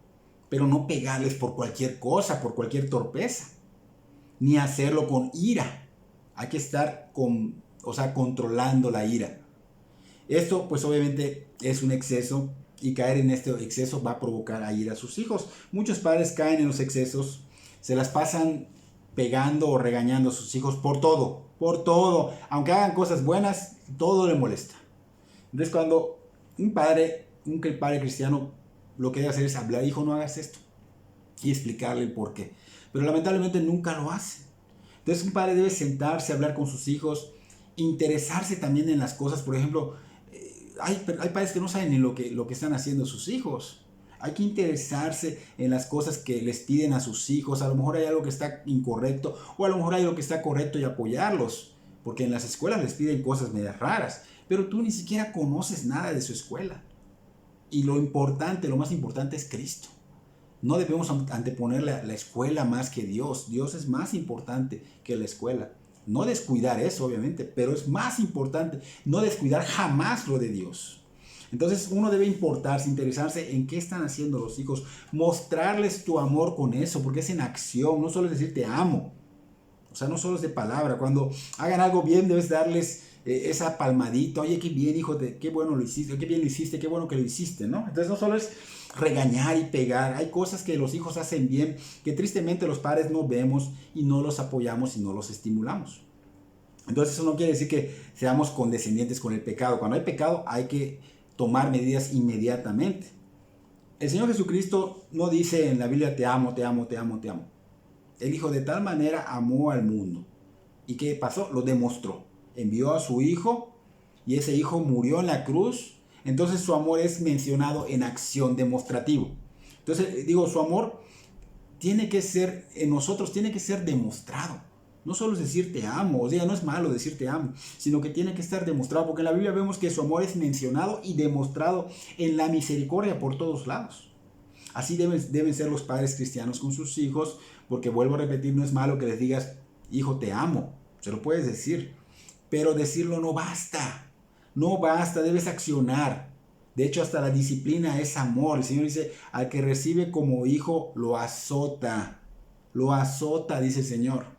pero no pegarles por cualquier cosa, por cualquier torpeza, ni hacerlo con ira. Hay que estar controlando la ira. Esto, pues obviamente, es un exceso y caer en este exceso va a provocar a ira a sus hijos. Muchos padres caen en los excesos, se las pasan pegando o regañando a sus hijos por todo. Aunque hagan cosas buenas, todo le molesta. Entonces cuando un padre cristiano lo que debe hacer es hablar, hijo, no hagas esto, y explicarle el por qué. Pero lamentablemente nunca lo hace. Entonces un padre debe sentarse a hablar con sus hijos, interesarse también en las cosas. Por ejemplo, hay padres que no saben ni lo que están haciendo sus hijos. Hay que interesarse en las cosas que les piden a sus hijos. A lo mejor hay algo que está incorrecto o a lo mejor hay algo que está correcto y apoyarlos. Porque en las escuelas les piden cosas medias raras. Pero tú ni siquiera conoces nada de su escuela. Y lo más importante es Cristo. No debemos anteponer la escuela más que Dios. Dios es más importante que la escuela. No descuidar eso, obviamente, pero es más importante no descuidar jamás lo de Dios. Entonces uno debe interesarse en qué están haciendo los hijos, mostrarles tu amor con eso, porque es en acción, no solo es decir te amo, o sea, no solo es de palabra. Cuando hagan algo bien debes darles esa palmadita, oye, qué bien, hijo, qué bueno lo hiciste, qué bien lo hiciste, qué bueno que lo hiciste, ¿no? Entonces no solo es regañar y pegar, hay cosas que los hijos hacen bien, que tristemente los padres no vemos y no los apoyamos y no los estimulamos. Entonces eso no quiere decir que seamos condescendientes con el pecado. Cuando hay pecado hay que tomar medidas inmediatamente. El Señor Jesucristo no dice en la Biblia te amo, te amo, te amo, te amo. Él dijo de tal manera amó al mundo. ¿Y qué pasó? Lo demostró. Envió a su hijo y ese hijo murió en la cruz. Entonces su amor es mencionado en acción, demostrativo. Entonces digo, su amor tiene que ser en nosotros, tiene que ser demostrado. No solo es decir te amo, o sea, no es malo decir te amo, sino que tiene que estar demostrado, porque en la Biblia vemos que su amor es mencionado y demostrado en la misericordia por todos lados. Así deben ser los padres cristianos con sus hijos, porque vuelvo a repetir, no es malo que les digas, hijo, te amo, se lo puedes decir, pero decirlo no basta, debes accionar. De hecho, hasta la disciplina es amor. El Señor dice, al que recibe como hijo, lo azota, dice el Señor.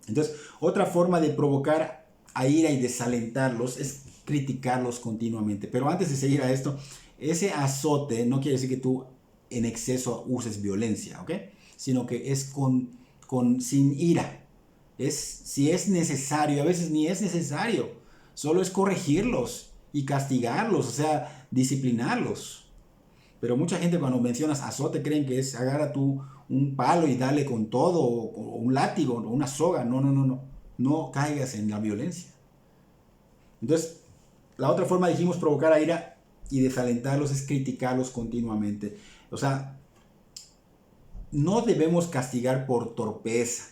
Entonces, otra forma de provocar a ira y desalentarlos es criticarlos continuamente. Pero antes de seguir a esto, ese azote no quiere decir que tú en exceso uses violencia, ¿ok? Sino que es sin ira. Si es necesario, a veces ni es necesario. Solo es corregirlos y castigarlos, o sea, disciplinarlos. Pero mucha gente cuando mencionas azote creen que es agarra tú un palo y dale con todo, o un látigo, o una soga. No caigas en la violencia. Entonces, la otra forma, dijimos, provocar a ira y desalentarlos es criticarlos continuamente. O sea, no debemos castigar por torpeza,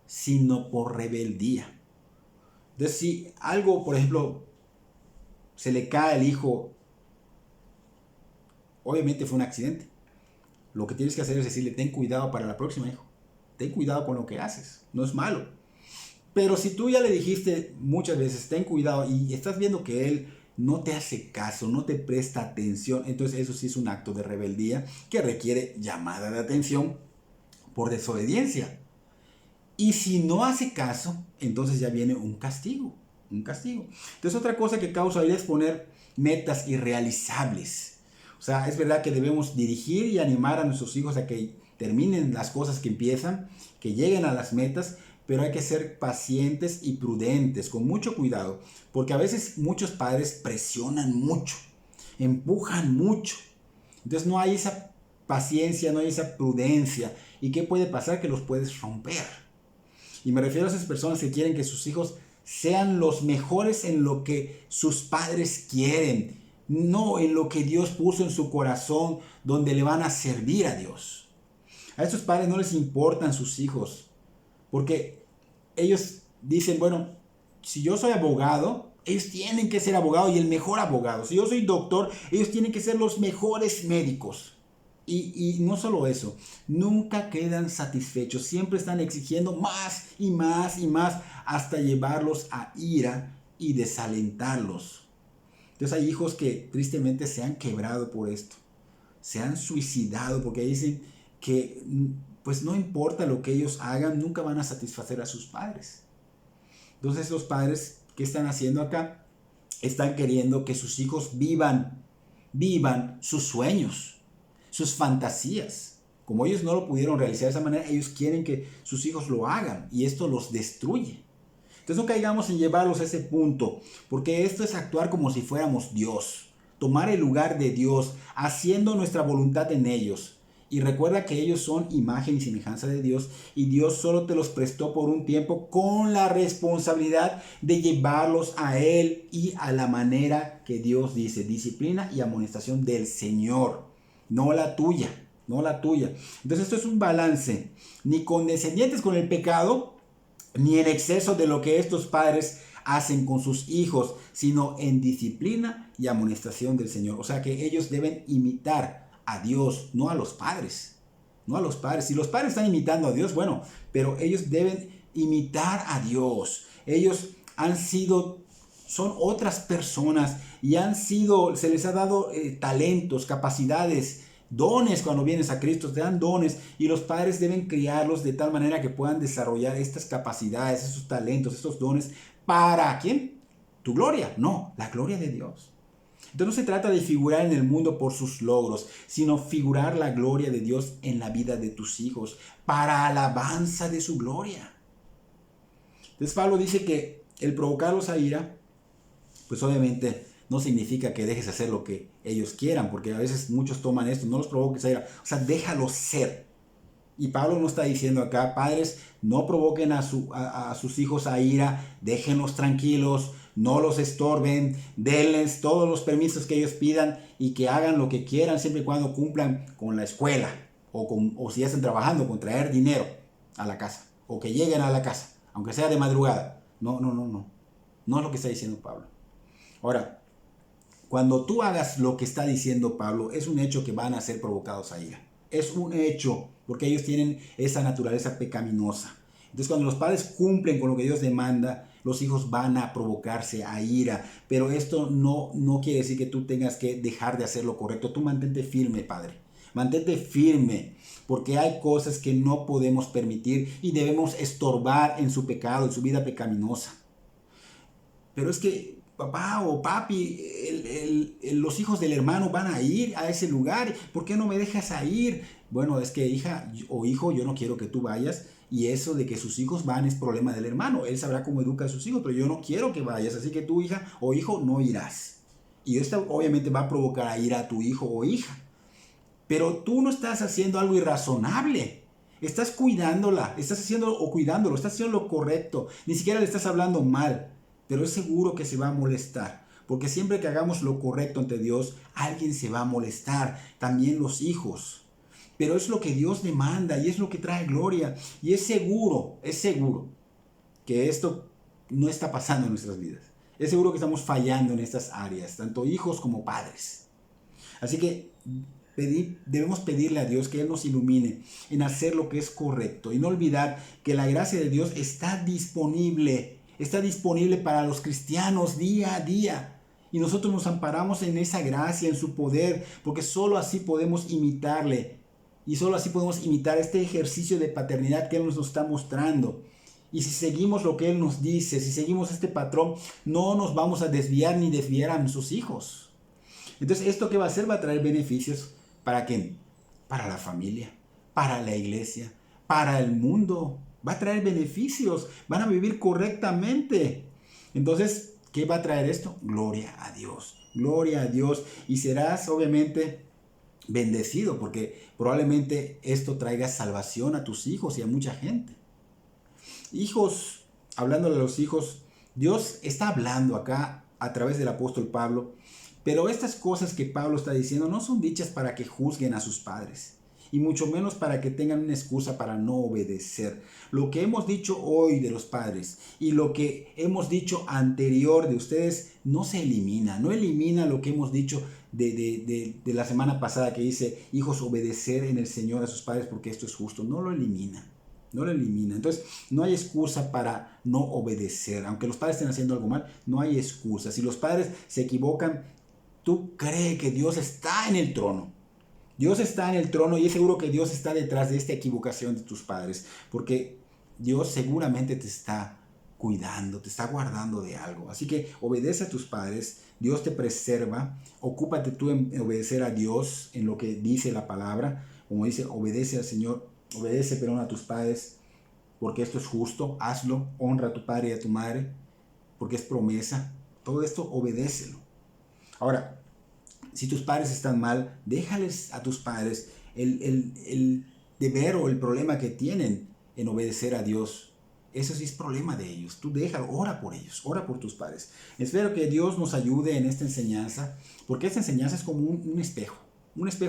sino por rebeldía. Entonces, si algo, por ejemplo, se le cae al hijo, obviamente fue un accidente. Lo que tienes que hacer es decirle, ten cuidado para la próxima, hijo. Ten cuidado con lo que haces. No es malo. Pero si tú ya le dijiste muchas veces, ten cuidado, y estás viendo que él no te hace caso, no te presta atención, entonces eso sí es un acto de rebeldía que requiere llamada de atención por desobediencia. Y si no hace caso, entonces ya viene un castigo. Entonces otra cosa que causa ira es poner metas irrealizables. O sea, es verdad que debemos dirigir y animar a nuestros hijos a que terminen las cosas que empiezan, que lleguen a las metas, pero hay que ser pacientes y prudentes, con mucho cuidado, porque a veces muchos padres presionan mucho, empujan mucho. Entonces no hay esa paciencia, no hay esa prudencia. ¿Y qué puede pasar? Que los puedes romper. Y me refiero a esas personas que quieren que sus hijos sean los mejores en lo que sus padres quieren, no en lo que Dios puso en su corazón, donde le van a servir a Dios. A estos padres no les importan sus hijos, porque ellos dicen, bueno, si yo soy abogado, ellos tienen que ser abogado y el mejor abogado. Si yo soy doctor, ellos tienen que ser los mejores médicos. Y no solo eso, nunca quedan satisfechos, siempre están exigiendo más y más y más hasta llevarlos a ira y desalentarlos. Entonces hay hijos que tristemente se han quebrado por esto, se han suicidado porque dicen que pues no importa lo que ellos hagan, nunca van a satisfacer a sus padres. Entonces los padres, ¿qué están haciendo acá? Están queriendo que sus hijos vivan sus sueños, sus fantasías. Como ellos no lo pudieron realizar de esa manera, ellos quieren que sus hijos lo hagan y esto los destruye. Entonces no caigamos en llevarlos a ese punto, porque esto es actuar como si fuéramos Dios, tomar el lugar de Dios, haciendo nuestra voluntad en ellos. Y recuerda que ellos son imagen y semejanza de Dios y Dios solo te los prestó por un tiempo con la responsabilidad de llevarlos a Él y a la manera que Dios dice, disciplina y amonestación del Señor, no la tuya, no la tuya. Entonces esto es un balance, ni condescendientes con el pecado, ni en exceso de lo que estos padres hacen con sus hijos, sino en disciplina y amonestación del Señor. O sea que ellos deben imitar a Dios, no a los padres. No a los padres. Si los padres están imitando a Dios, bueno, pero ellos deben imitar a Dios. Ellos son otras personas y se les ha dado talentos, capacidades, dones. Cuando vienes a Cristo te dan dones y los padres deben criarlos de tal manera que puedan desarrollar estas capacidades, estos talentos, estos dones. ¿Para quién? ¿Tu gloria? No, la gloria de Dios. Entonces no se trata de figurar en el mundo por sus logros, sino figurar la gloria de Dios en la vida de tus hijos, para alabanza de su gloria. Entonces Pablo dice que el provocarlos a ira, pues obviamente no significa que dejes hacer lo que ellos quieran, porque a veces muchos toman esto, no los provoques a ira, o sea, déjalos ser. Y Pablo no está diciendo acá, padres, no provoquen a sus hijos a ira, déjenlos tranquilos, no los estorben, denles todos los permisos que ellos pidan y que hagan lo que quieran siempre y cuando cumplan con la escuela o si ya están trabajando con traer dinero a la casa o que lleguen a la casa, aunque sea de madrugada. No es lo que está diciendo Pablo. Ahora, cuando tú hagas lo que está diciendo Pablo, es un hecho que van a ser provocados a ira. Es un hecho, porque ellos tienen esa naturaleza pecaminosa. Entonces, cuando los padres cumplen con lo que Dios demanda, los hijos van a provocarse a ira. Pero esto no quiere decir que tú tengas que dejar de hacer lo correcto. Tú mantente firme, padre. Mantente firme, porque hay cosas que no podemos permitir y debemos estorbar en su pecado, en su vida pecaminosa. Pero es que papá o papi, los hijos del hermano van a ir a ese lugar, ¿por qué no me dejas ir? Bueno, es que hija o hijo, yo no quiero que tú vayas, y eso de que sus hijos van es problema del hermano, él sabrá cómo educa a sus hijos, pero yo no quiero que vayas, así que tú, hija o hijo, no irás. Y esto obviamente va a provocar a ir a tu hijo o hija, pero tú no estás haciendo algo irrazonable. Estás cuidándola, estás cuidándolo, estás haciendo lo correcto, ni siquiera le estás hablando mal. Pero es seguro que se va a molestar, porque siempre que hagamos lo correcto ante Dios, alguien se va a molestar, también los hijos. Pero es lo que Dios demanda y es lo que trae gloria. Y es seguro que esto no está pasando en nuestras vidas. Es seguro que estamos fallando en estas áreas, tanto hijos como padres. Así que debemos pedirle a Dios que Él nos ilumine en hacer lo que es correcto y no olvidar que la gracia de Dios está disponible para los cristianos día a día. Y nosotros nos amparamos en esa gracia, en su poder, porque solo así podemos imitarle. Y solo así podemos imitar este ejercicio de paternidad que Él nos está mostrando. Y si seguimos lo que Él nos dice, si seguimos este patrón, no nos vamos a desviar ni desviar a nuestros hijos. Entonces, ¿esto qué va a hacer? Va a traer beneficios. ¿Para quién? Para la familia, para la iglesia, para el mundo. Va a traer beneficios, van a vivir correctamente. Entonces, ¿qué va a traer esto? Gloria a Dios. Y serás obviamente bendecido, porque probablemente esto traiga salvación a tus hijos y a mucha gente. Hijos, hablándole a los hijos, Dios está hablando acá a través del apóstol Pablo, pero estas cosas que Pablo está diciendo no son dichas para que juzguen a sus padres, y mucho menos para que tengan una excusa para no obedecer. Lo que hemos dicho hoy de los padres y lo que hemos dicho anterior de ustedes no se elimina, no elimina lo que hemos dicho de la semana pasada que dice, hijos, obedecer en el Señor a sus padres porque esto es justo. No lo elimina. Entonces, no hay excusa para no obedecer. Aunque los padres estén haciendo algo mal, no hay excusa. Si los padres se equivocan, tú crees que Dios está en el trono. Dios está en el trono y es seguro que Dios está detrás de esta equivocación de tus padres, porque Dios seguramente te está cuidando, te está guardando de algo. Así que obedece a tus padres, Dios te preserva, ocúpate tú en obedecer a Dios en lo que dice la palabra, como dice, obedece al Señor, obedece, perdón, a tus padres, porque esto es justo, hazlo, honra a tu padre y a tu madre, porque es promesa. Todo esto obedécelo. Ahora, si tus padres están mal, déjales a tus padres el deber o el problema que tienen en obedecer a Dios. Eso sí es problema de ellos. Tú déjalo, ora por ellos, ora por tus padres. Espero que Dios nos ayude en esta enseñanza, porque esta enseñanza es como un espejo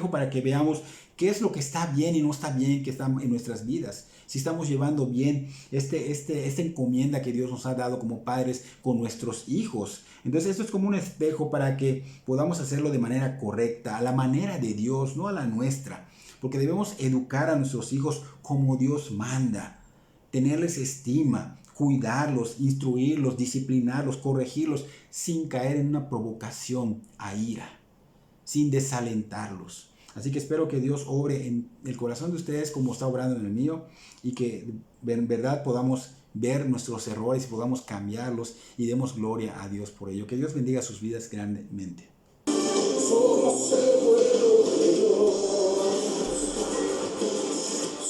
para que veamos qué es lo que está bien y no está bien que está en nuestras vidas. Si estamos llevando bien esta encomienda que Dios nos ha dado como padres con nuestros hijos. Entonces esto es como un espejo para que podamos hacerlo de manera correcta, a la manera de Dios, no a la nuestra. Porque debemos educar a nuestros hijos como Dios manda. Tenerles estima, cuidarlos, instruirlos, disciplinarlos, corregirlos, sin caer en una provocación a ira, sin desalentarlos. Así que espero que Dios obre en el corazón de ustedes como está obrando en el mío, y que en verdad podamos ver nuestros errores y podamos cambiarlos y demos gloria a Dios por ello. Que Dios bendiga sus vidas grandemente. Somos el pueblo de Dios,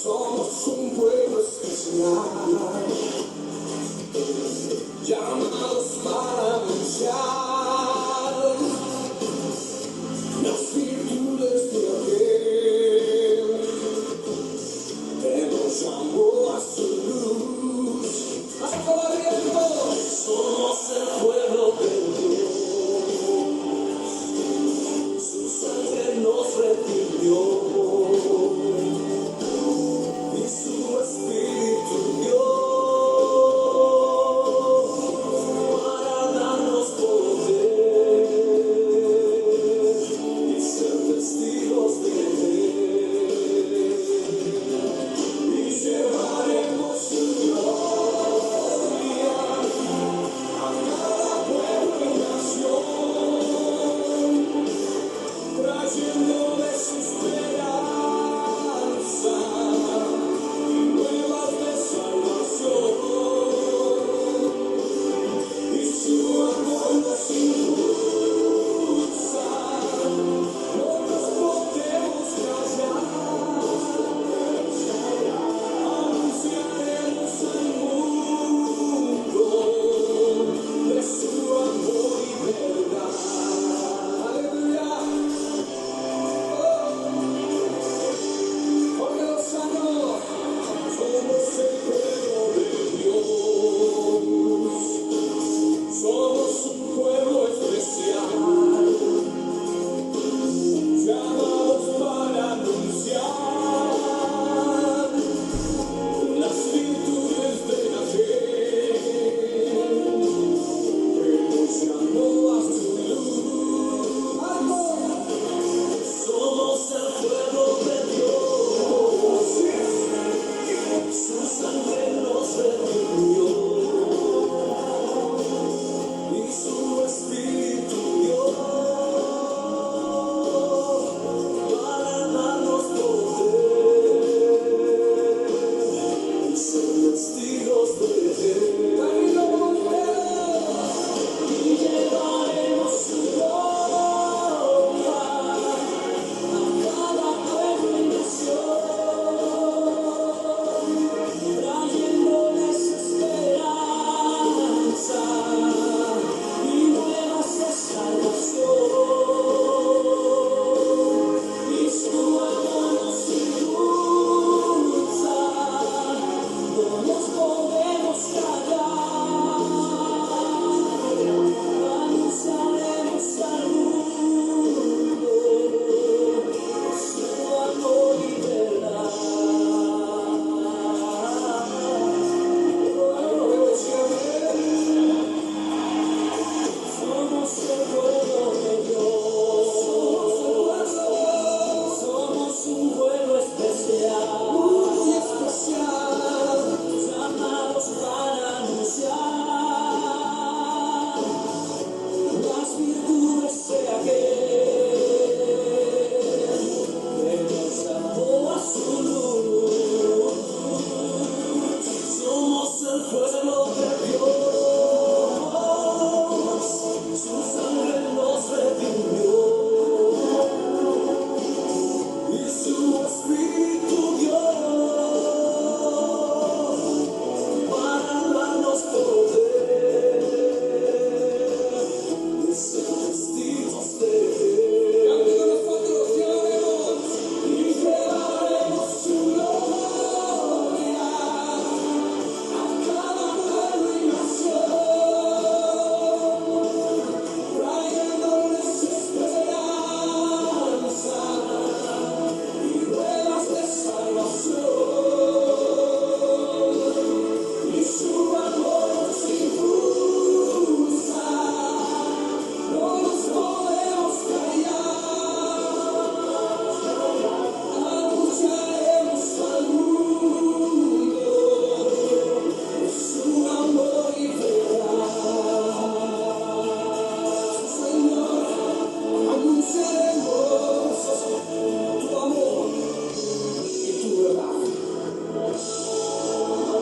somos un pueblo especial, llamados para anunciar las virtudes de aquel que nos llamó a su luz. Hasta la viento, somos el pueblo de Dios. Nos redimió y su Espíritu dio para darnos poder y ser testigos de Él, y llevaremos su gloria a cada pueblo y nación. Trayéndoles esperanza y nuevas de salvación, y su amor nos impulsa, no nos podemos callar, anunciaremos al mundo de su amor y verdad. Aleluya. Somos el pueblo de Dios, somos un pueblo especial, llamados para anunciar las virtudes de aquel que nos llamó a su luz. Somos el pueblo de Dios. Su sangre nos redimió y su Espíritu